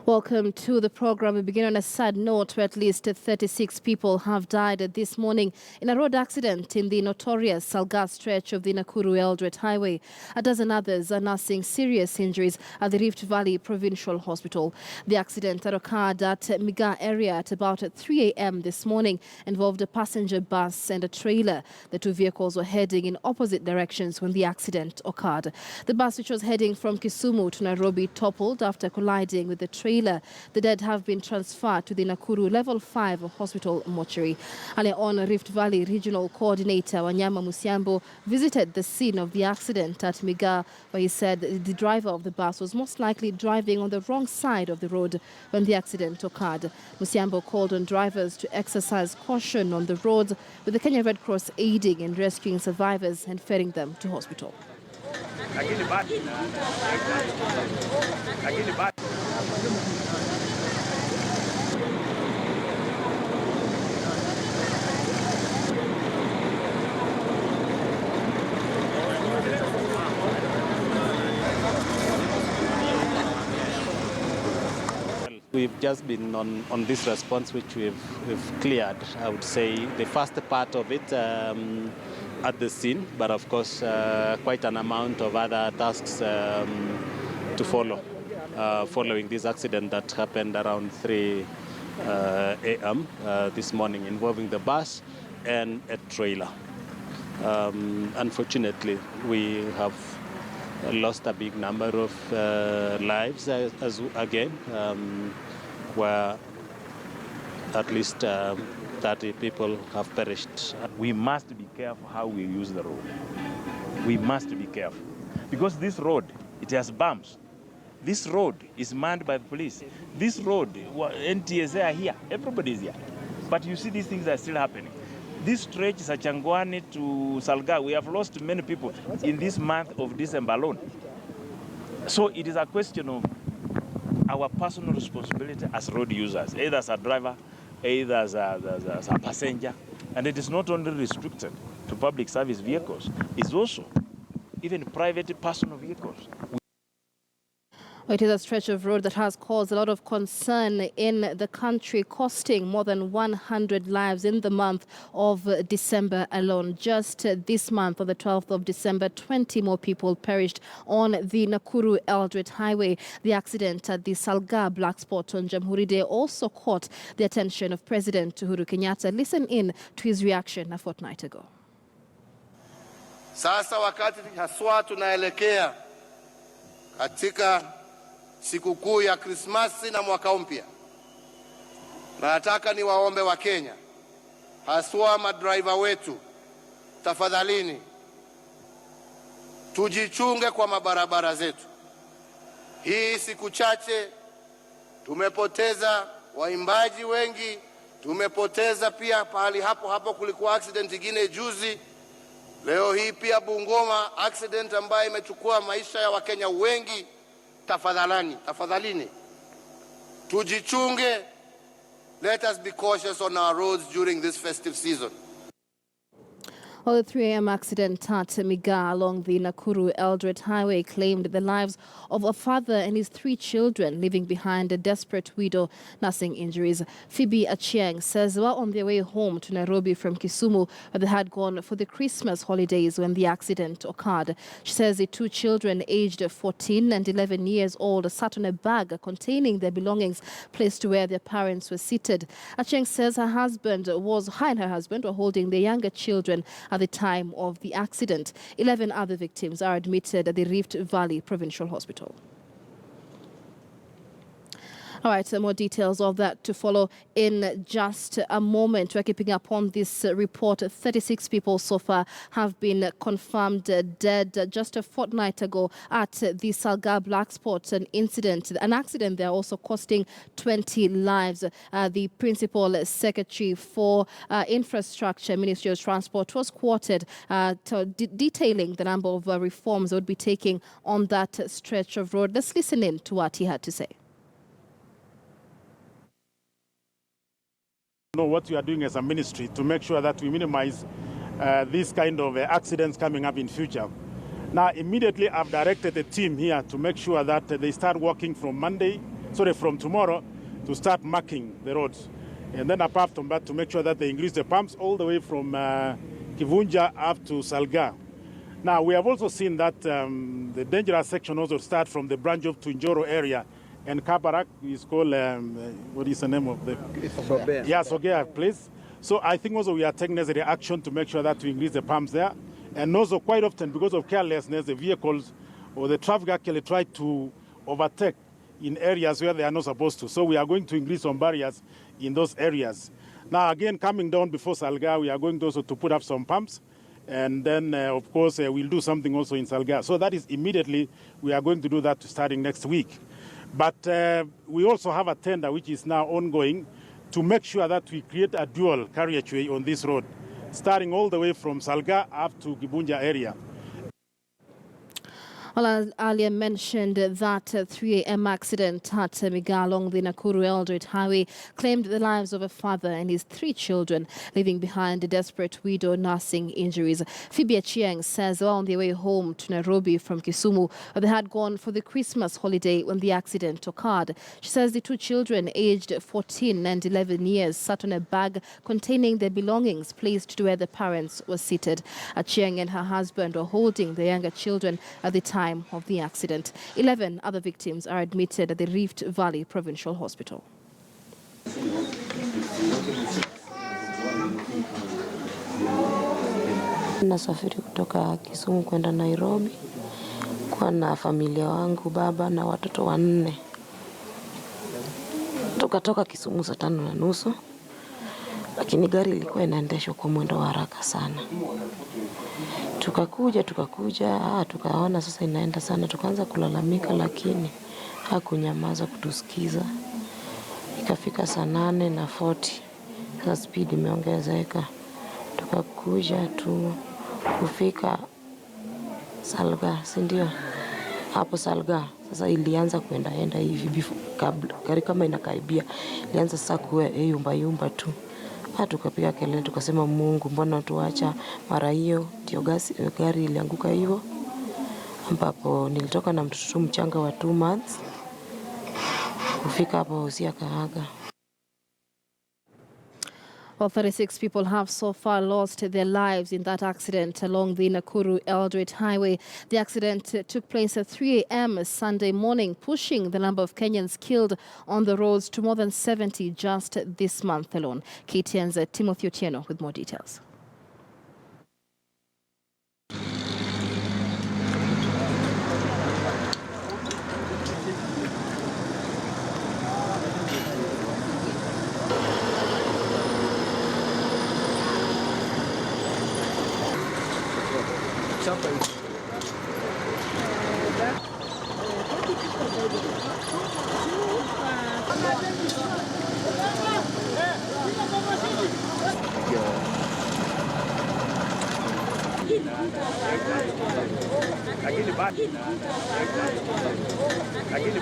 Welcome to the program. We begin on a sad note where at least 36 people have died this morning in a road accident in the notorious Salgaa stretch of the Nakuru Eldoret Highway. A dozen others are nursing serious injuries at the Rift Valley Provincial Hospital. The accident that occurred at Miga area at about 3 a.m. this morning involved a passenger bus and a trailer. The two vehicles were heading in opposite directions when the accident occurred. The bus, which was heading from Kisumu to Nairobi, toppled after colliding with the trailer. The dead have been transferred to the Nakuru Level 5 Hospital mortuary. Earlier on, Rift Valley Regional Coordinator Wanyama Musiambo visited the scene of the accident at Miga, where he said the driver of the bus was most likely driving on the wrong side of the road when the accident occurred. Musiambo called on drivers to exercise caution on the roads, with the Kenya Red Cross aiding in rescuing survivors and ferrying them to hospital. We've just been on this response, which we've cleared, I would say, the first part of it at the scene, but of course quite an amount of other tasks to follow following this accident that happened around 3 a.m. This morning, involving the bus and a trailer. Unfortunately, we have lost a big number of lives again, where at least 30 people have perished. We must be careful how we use the road. We must be careful. Because this road, it has bumps. This road is manned by the police. This road, NTSA are here, everybody is here. But you see, these things are still happening. This stretch, Sachangwani to Salgaa, we have lost many people in this month of December alone. So it is a question of our personal responsibility as road users, either as a driver, either as a passenger. And it is not only restricted to public service vehicles, it's also even private personal vehicles. It is a stretch of road that has caused a lot of concern in the country, costing more than 100 lives in the month of December alone. Just this month, on the 12th of December, 20 more people perished on the Nakuru Eldoret Highway. The accident at the Salgaa black spot on Jamhuri Day also caught the attention of President Uhuru Kenyatta. Listen in to his reaction a fortnight ago. Sasa wakati haswa tunaelekea katika sikukuu ya Krismasi na mwaka mpya, nataka niwaombe wa Kenya, haswa madriver wetu, tafadhalini tujichunge kwa mabarabara zetu. Hii siku chache tumepoteza waimbaji wengi, tumepoteza pia pahali hapo kulikuwa accident ingine juzi. Leo hii pia Bungoma accident ambayo imechukua maisha ya Wakenya wengi. Tafadhalini, tujichunge. Let us be cautious on our roads during this festive season. Well, the 3 a.m. accident at Miga along the Nakuru Eldoret Highway claimed the lives of a father and his 3 children, leaving behind a desperate widow nursing injuries. Phoebe Achieng says they were on their way home to Nairobi from Kisumu, where they had gone for the Christmas holidays when the accident occurred. She says the 2 children, aged 14 and 11 years old, sat on a bag containing their belongings placed where their parents were seated. Achieng says her and her husband were holding their younger children at the time of the accident. 11 other victims are admitted at the Rift Valley Provincial Hospital. All right, more details of that to follow in just a moment. We're keeping up on this report. 36 people so far have been confirmed dead. Just a fortnight ago at the Salgaa black spot, an accident there also costing 20 lives. The Principal Secretary for Infrastructure, Ministry of Transport, was quoted detailing the number of reforms that would be taking on that stretch of road. Let's listen in to what he had to say. Know what we are doing as a ministry to make sure that we minimize these kind of accidents coming up in future. Now, immediately I've directed a team here to make sure that they start working from Monday from tomorrow to start marking the roads. And then apart from that, to make sure that they increase the pumps all the way from Kivunja up to Salgaa. Now, we have also seen that the dangerous section also start from the branch of Tunjoro area, and Kabarak is called, what is the name of the? Sogea. Yeah, Sogea place. So I think also we are taking necessary action to make sure that we increase the pumps there. And also quite often, because of carelessness, the vehicles or the traffic actually try to overtake in areas where they are not supposed to. So we are going to increase some barriers in those areas. Now, again, coming down before Salgaa, we are going to also to put up some pumps. And then, of course, we'll do something also in Salgaa. So that is immediately, we are going to do that starting next week. But we also have a tender which is now ongoing to make sure that we create a dual carriageway on this road, starting all the way from Salgaa up to Kibunja area. Well, I earlier mentioned that 3 a.m. accident at Salgaa along the Nakuru Eldoret Highway claimed the lives of a father and his 3 children, leaving behind a desperate widow nursing injuries. Phoebe Achieng says they were on their way home to Nairobi from Kisumu, where they had gone for the Christmas holiday when the accident occurred. She says the 2 children, aged 14 and 11 years, sat on a bag containing their belongings placed to where the parents were seated. Achieng and her husband were holding the younger children at the time of the accident. 11 other victims are admitted at the Rift Valley Provincial Hospital. Nasafiri kutoka Kisumu kwenda Nairobi kwa na familia wangu, baba na watoto 4. Tukatoka Kisumu saa 5:30, lakini gari ilikuwa inaendeshwa kwa mwendo wa haraka sana. Tukakuja, tukaona sasa inaenda sana, tukaanza kulalamika, lakini hakunyamaza kutusikiza. Ikafika saa 8:40, sasa speed imeongezeka. Tukakuja kufika Salgaa, si ndio? Hapo Salgaa sasa ilianza kuenda hivi kabla gari kama inakaribia, ilianza sasa kuwa yumba tu. Tukapiga kelele, tukasema Mungu, mbona tuacha mara hiyo? Ndio gari ilianguka hivyo, ambapo nilitoka na mtoto mchanga wa 2 months. Kufika hapo usia kaaga. Well, 36 people have so far lost their lives in that accident along the Nakuru Eldoret Highway. The accident took place at 3 a.m. Sunday morning, pushing the number of Kenyans killed on the roads to more than 70 just this month alone. KTN's Timothy Otieno with more details. Lakini